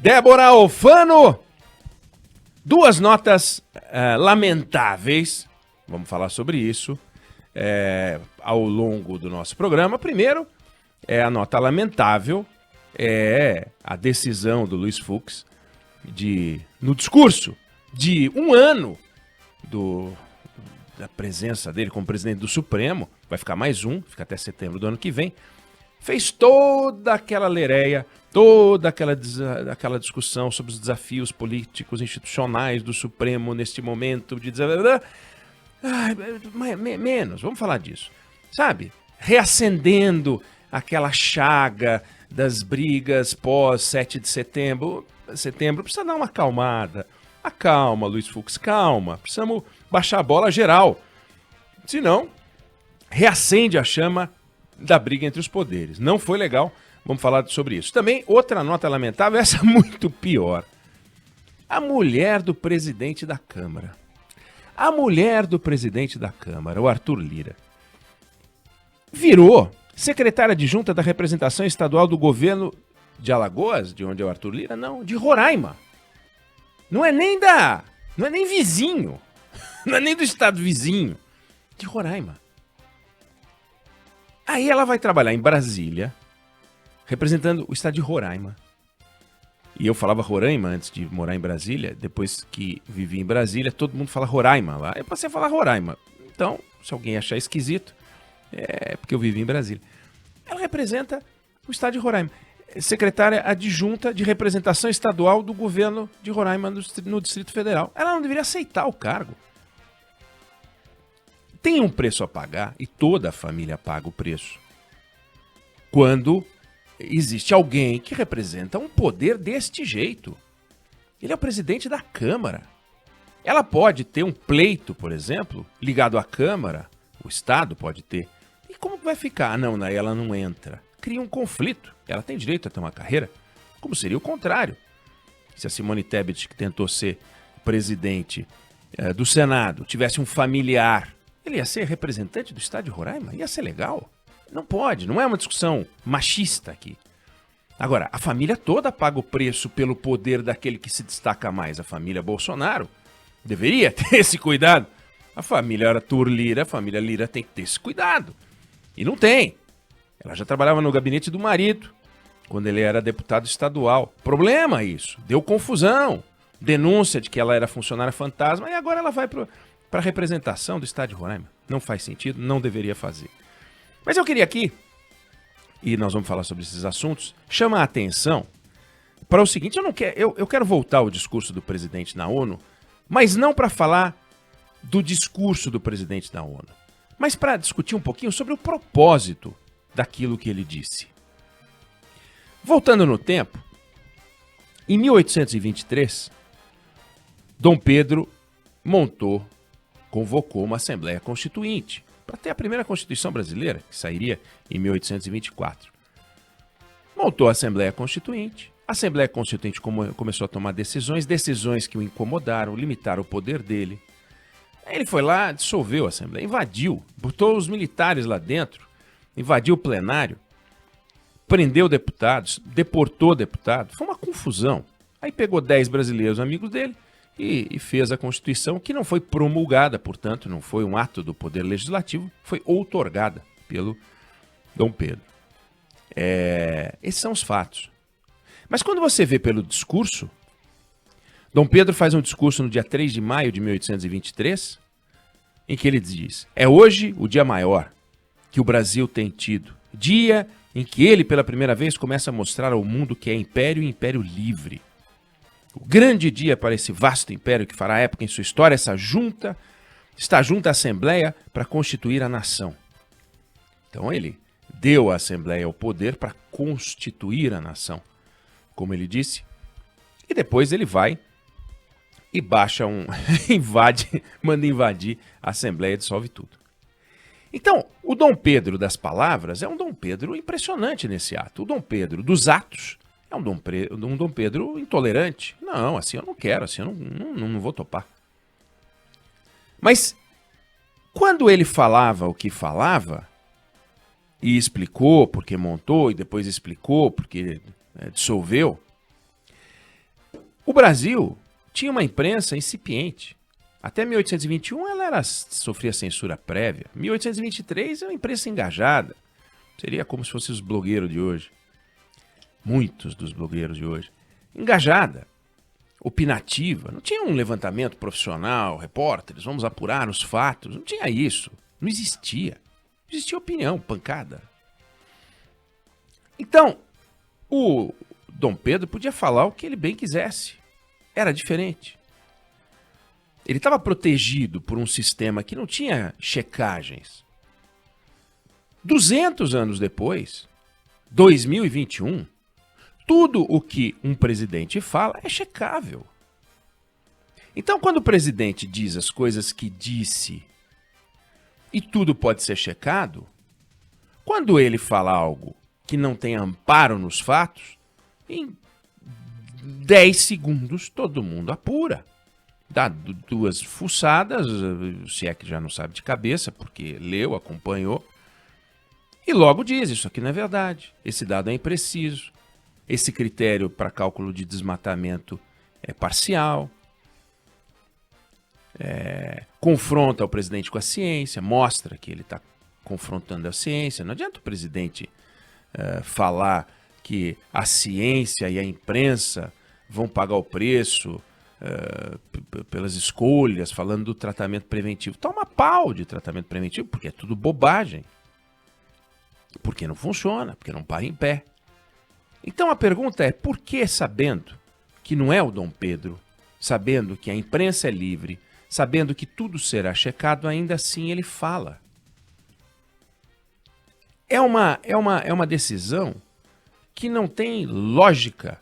Débora Alfano, duas notas lamentáveis, vamos falar sobre isso ao longo do nosso programa. Primeiro, a nota lamentável, a decisão do Luiz Fux no discurso de um ano da presença dele como presidente do Supremo, vai ficar mais um, fica até setembro do ano que vem, fez toda aquela lereia, toda aquela discussão sobre os desafios políticos institucionais do Supremo neste momento de menos, vamos falar disso, sabe? Reacendendo aquela chaga das brigas pós 7 de setembro, precisa dar uma acalmada. Acalma, Luiz Fux, calma, precisamos baixar a bola geral, senão reacende a chama da briga entre os poderes. Não foi legal, vamos falar sobre isso. Também outra nota lamentável, essa muito pior. A mulher do presidente da Câmara. A mulher do presidente da Câmara, o Arthur Lira, virou secretária adjunta da representação estadual do governo de Alagoas, de onde é o Arthur Lira, não, de Roraima. Não é nem vizinho, não é nem do estado vizinho, de Roraima. Aí ela vai trabalhar em Brasília, representando o estado de Roraima. E eu falava Roraima antes de morar em Brasília, depois que vivi em Brasília, todo mundo fala Roraima lá. Eu passei a falar Roraima. Então, se alguém achar esquisito, é porque eu vivi em Brasília. Ela representa o estado de Roraima. Secretária adjunta de representação estadual do governo de Roraima no Distrito Federal. Ela não deveria aceitar o cargo. Tem um preço a pagar e toda a família paga o preço quando existe alguém que representa um poder deste jeito. Ele é o presidente da Câmara. Ela pode ter um pleito, por exemplo, ligado à Câmara, o Estado pode ter. E como vai ficar? Não, ela não entra. Cria um conflito. Ela tem direito a ter uma carreira, como seria o contrário. Se a Simone Tebet, que tentou ser presidente do Senado, tivesse um familiar, ele ia ser representante do estado de Roraima? Ia ser legal? Não pode, não é uma discussão machista aqui. Agora, a família toda paga o preço pelo poder daquele que se destaca mais. A família Bolsonaro deveria ter esse cuidado. A família Arthur Lira, a família Lira tem que ter esse cuidado. E não tem. Ela já trabalhava no gabinete do marido, quando ele era deputado estadual. Problema isso, deu confusão. Denúncia de que ela era funcionária fantasma e agora ela vai para a representação do estado de Roraima. Não faz sentido, não deveria fazer. Mas eu queria aqui, e nós vamos falar sobre esses assuntos, chamar a atenção para o seguinte, eu quero voltar ao discurso do presidente na ONU, mas não para falar do discurso do presidente da ONU, mas para discutir um pouquinho sobre o propósito daquilo que ele disse. Voltando no tempo, em 1823, Dom Pedro convocou uma Assembleia Constituinte para ter a primeira Constituição brasileira, que sairia em 1824. Montou a Assembleia Constituinte. A Assembleia Constituinte começou a tomar decisões que o incomodaram, limitaram o poder dele. Aí ele foi lá, dissolveu a Assembleia, invadiu, botou os militares lá dentro, invadiu o plenário, prendeu deputados, deportou deputados, foi uma confusão. Aí pegou 10 brasileiros amigos dele e fez a Constituição, que não foi promulgada, portanto, não foi um ato do Poder Legislativo, foi outorgada pelo Dom Pedro. Esses são os fatos. Mas quando você vê pelo discurso, Dom Pedro faz um discurso no dia 3 de maio de 1823, em que ele diz: é hoje o dia maior que o Brasil tem tido, dia em que ele, pela primeira vez, começa a mostrar ao mundo que é império e império livre. O grande dia para esse vasto império que fará época em sua história, está junta à Assembleia para constituir a nação. Então ele deu à Assembleia o poder para constituir a nação, como ele disse, e depois ele vai e baixa manda invadir a Assembleia e dissolve tudo. Então, o Dom Pedro das palavras é um Dom Pedro impressionante nesse ato. O Dom Pedro dos atos é um Dom Pedro intolerante. Não, assim eu não quero, assim eu não vou topar. Mas, quando ele falava o que falava, e explicou porque montou, e depois explicou porque dissolveu, O Brasil tinha uma imprensa incipiente. Até 1821 ela sofria censura prévia. 1823 é uma imprensa engajada. Seria como se fossem os blogueiros de hoje. Muitos dos blogueiros de hoje. Engajada, opinativa. Não tinha um levantamento profissional, repórteres, vamos apurar os fatos. Não tinha isso. Não existia. Não existia opinião, pancada. Então, o Dom Pedro podia falar o que ele bem quisesse. Era diferente. Ele estava protegido por um sistema que não tinha checagens. 200 anos depois, 2021, tudo o que um presidente fala é checável. Então, quando o presidente diz as coisas que disse e tudo pode ser checado, quando ele fala algo que não tem amparo nos fatos, em 10 segundos todo mundo apura. Dá duas fuçadas, se é que já não sabe de cabeça, porque leu, acompanhou, e logo diz, isso aqui não é verdade, esse dado é impreciso, esse critério para cálculo de desmatamento é parcial, confronta o presidente com a ciência, mostra que ele está confrontando a ciência. Não adianta o presidente falar que a ciência e a imprensa vão pagar o preço pelas escolhas, falando do tratamento preventivo. Toma pau de tratamento preventivo, porque é tudo bobagem. Porque não funciona, porque não para em pé. Então a pergunta é, por que, sabendo que não é o Dom Pedro, sabendo que a imprensa é livre, sabendo que tudo será checado, ainda assim ele fala? É uma decisão que não tem lógica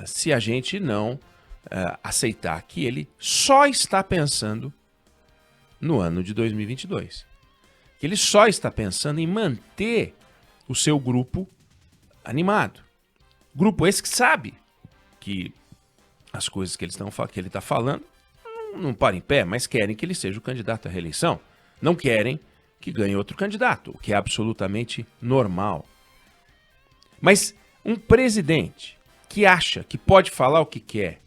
se a gente não aceitar que ele só está pensando no ano de 2022. Que ele só está pensando em manter o seu grupo animado. Grupo esse que sabe que as coisas que ele está falando não param em pé, mas querem que ele seja o candidato à reeleição. Não querem que ganhe outro candidato, o que é absolutamente normal. Mas um presidente que acha que pode falar o que quer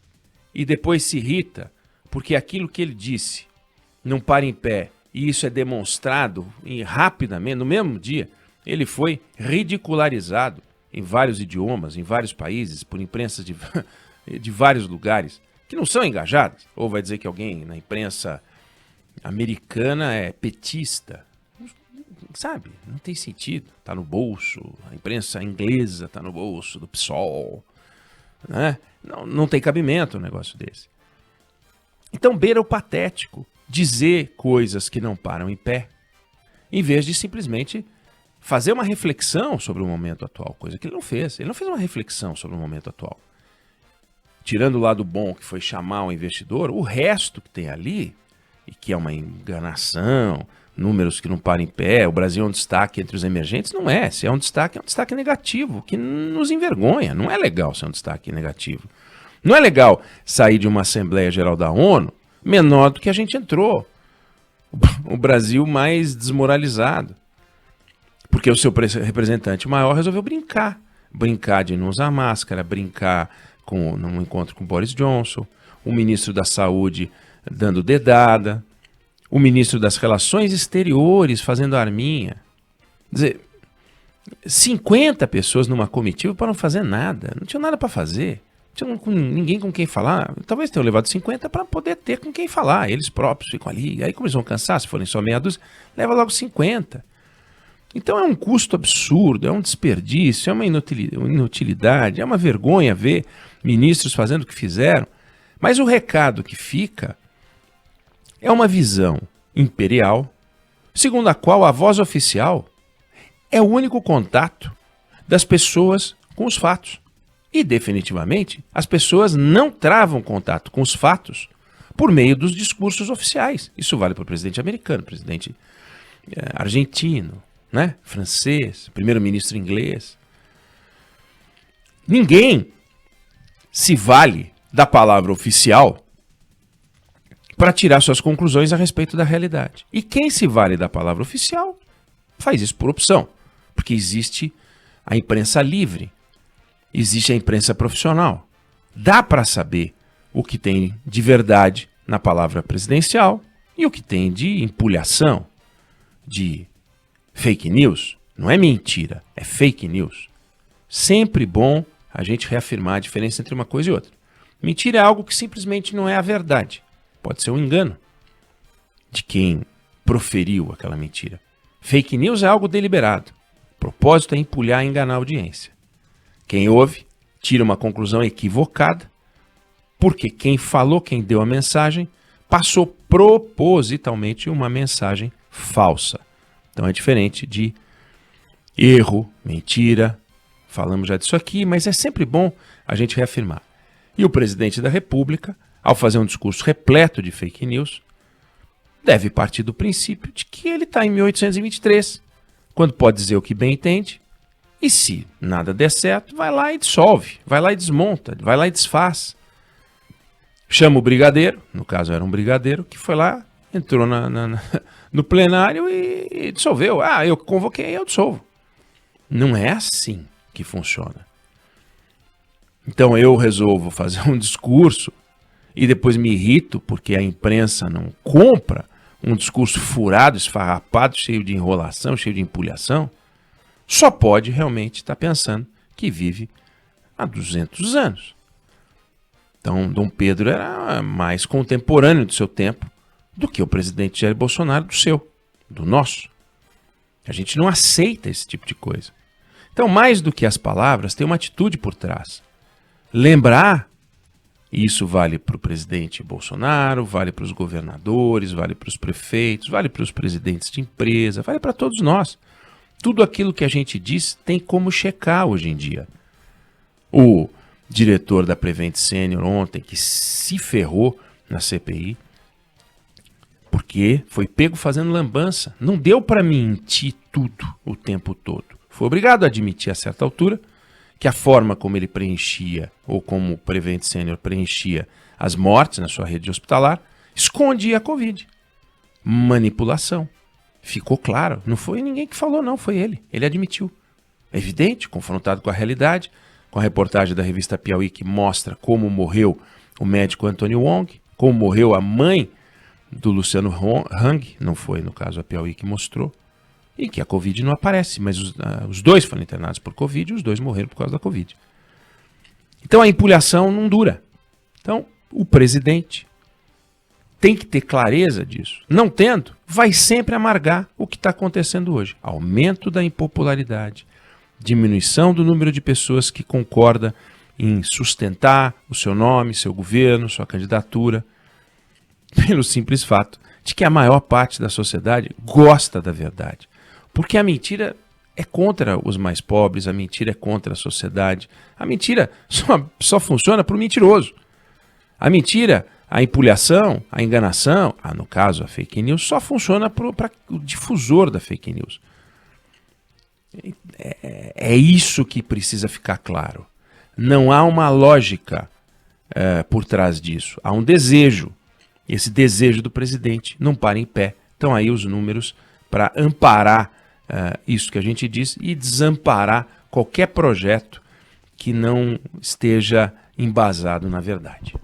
e depois se irrita porque aquilo que ele disse não para em pé e isso é demonstrado rapidamente, no mesmo dia, ele foi ridicularizado em vários idiomas, em vários países, por imprensas de vários lugares que não são engajadas. Ou vai dizer que alguém na imprensa americana é petista. Sabe, não tem sentido. Está no bolso, a imprensa inglesa está no bolso do PSOL. Né? Não tem cabimento um negócio desse. Então beira o patético dizer coisas que não param em pé, em vez de simplesmente fazer uma reflexão sobre o momento atual, coisa que ele não fez. Ele não fez uma reflexão sobre o momento atual. Tirando o lado bom, que foi chamar o investidor, o resto que tem ali, e que é uma enganação, números que não param em pé, o Brasil é um destaque entre os emergentes, não é. Se é um destaque negativo, que nos envergonha. Não é legal ser um destaque negativo. Não é legal sair de uma Assembleia Geral da ONU menor do que a gente entrou. O Brasil mais desmoralizado. Porque o seu representante maior resolveu brincar. Brincar de não usar máscara, brincar num encontro com Boris Johnson, o ministro da Saúde dando dedada, o ministro das Relações Exteriores fazendo arminha. Quer dizer, 50 pessoas numa comitiva para não fazer nada. Não tinha nada para fazer. Não tinha ninguém com quem falar. Talvez tenham levado 50 para poder ter com quem falar. Eles próprios ficam ali. Aí como eles vão cansar, se forem só meia dúzia, leva logo 50. Então é um custo absurdo, é um desperdício, é uma inutilidade, é uma vergonha ver ministros fazendo o que fizeram. Mas o recado que fica é uma visão imperial, segundo a qual a voz oficial é o único contato das pessoas com os fatos. E, definitivamente, as pessoas não travam contato com os fatos por meio dos discursos oficiais. Isso vale para o presidente americano, presidente argentino, né? Francês, primeiro-ministro inglês. Ninguém se vale da palavra oficial para tirar suas conclusões a respeito da realidade. E quem se vale da palavra oficial faz isso por opção, porque existe a imprensa livre, existe a imprensa profissional. Dá para saber o que tem de verdade na palavra presidencial e o que tem de empulhação, de fake news. Não é mentira, é fake news. Sempre bom a gente reafirmar a diferença entre uma coisa e outra. Mentira é algo que simplesmente não é a verdade. Pode ser um engano de quem proferiu aquela mentira. Fake news é algo deliberado. O propósito é empulhar e enganar a audiência. Quem ouve tira uma conclusão equivocada, porque quem falou, quem deu a mensagem, passou propositalmente uma mensagem falsa. Então é diferente de erro, mentira. Falamos já disso aqui, mas é sempre bom a gente reafirmar. E o presidente da República, ao fazer um discurso repleto de fake news, deve partir do princípio de que ele está em 1823, quando pode dizer o que bem entende, e se nada der certo, vai lá e dissolve, vai lá e desmonta, vai lá e desfaz. Chama o brigadeiro, no caso era um brigadeiro, que foi lá, entrou no plenário e dissolveu. Ah, eu convoquei, eu dissolvo. Não é assim que funciona. Então eu resolvo fazer um discurso e depois me irrito porque a imprensa não compra um discurso furado, esfarrapado, cheio de enrolação, cheio de empulhação, só pode realmente estar pensando que vive há 200 anos. Então, Dom Pedro era mais contemporâneo do seu tempo do que o presidente Jair Bolsonaro do seu, do nosso. A gente não aceita esse tipo de coisa. Então, mais do que as palavras, tem uma atitude por trás. Lembrar, e isso vale para o presidente Bolsonaro, vale para os governadores, vale para os prefeitos, vale para os presidentes de empresa, vale para todos nós. Tudo aquilo que a gente diz tem como checar hoje em dia. O diretor da Prevent Senior ontem, que se ferrou na CPI, porque foi pego fazendo lambança. Não deu para mentir tudo o tempo todo. Foi obrigado a admitir a certa altura que a forma como ele preenchia, ou como o Prevent Senior preenchia as mortes na sua rede hospitalar, escondia a Covid. Manipulação. Ficou claro. Não foi ninguém que falou, não. Foi ele. Ele admitiu. É evidente, confrontado com a realidade, com a reportagem da revista Piauí que mostra como morreu o médico Antônio Wong, como morreu a mãe do Luciano Hang, não foi no caso a Piauí que mostrou, e que a Covid não aparece, mas os dois foram internados por Covid e os dois morreram por causa da Covid. Então a empulhação não dura. Então o presidente tem que ter clareza disso. Não tendo, vai sempre amargar o que está acontecendo hoje. Aumento da impopularidade, diminuição do número de pessoas que concorda em sustentar o seu nome, seu governo, sua candidatura, pelo simples fato de que a maior parte da sociedade gosta da verdade. Porque a mentira é contra os mais pobres, a mentira é contra a sociedade. A mentira só funciona para o mentiroso. A mentira, a empulhação, a enganação, no caso a fake news, só funciona para o difusor da fake news. É isso que precisa ficar claro. Não há uma lógica por trás disso. Há um desejo. Esse desejo do presidente não para em pé. Então aí os números para amparar isso que a gente diz e desamparar qualquer projeto que não esteja embasado na verdade.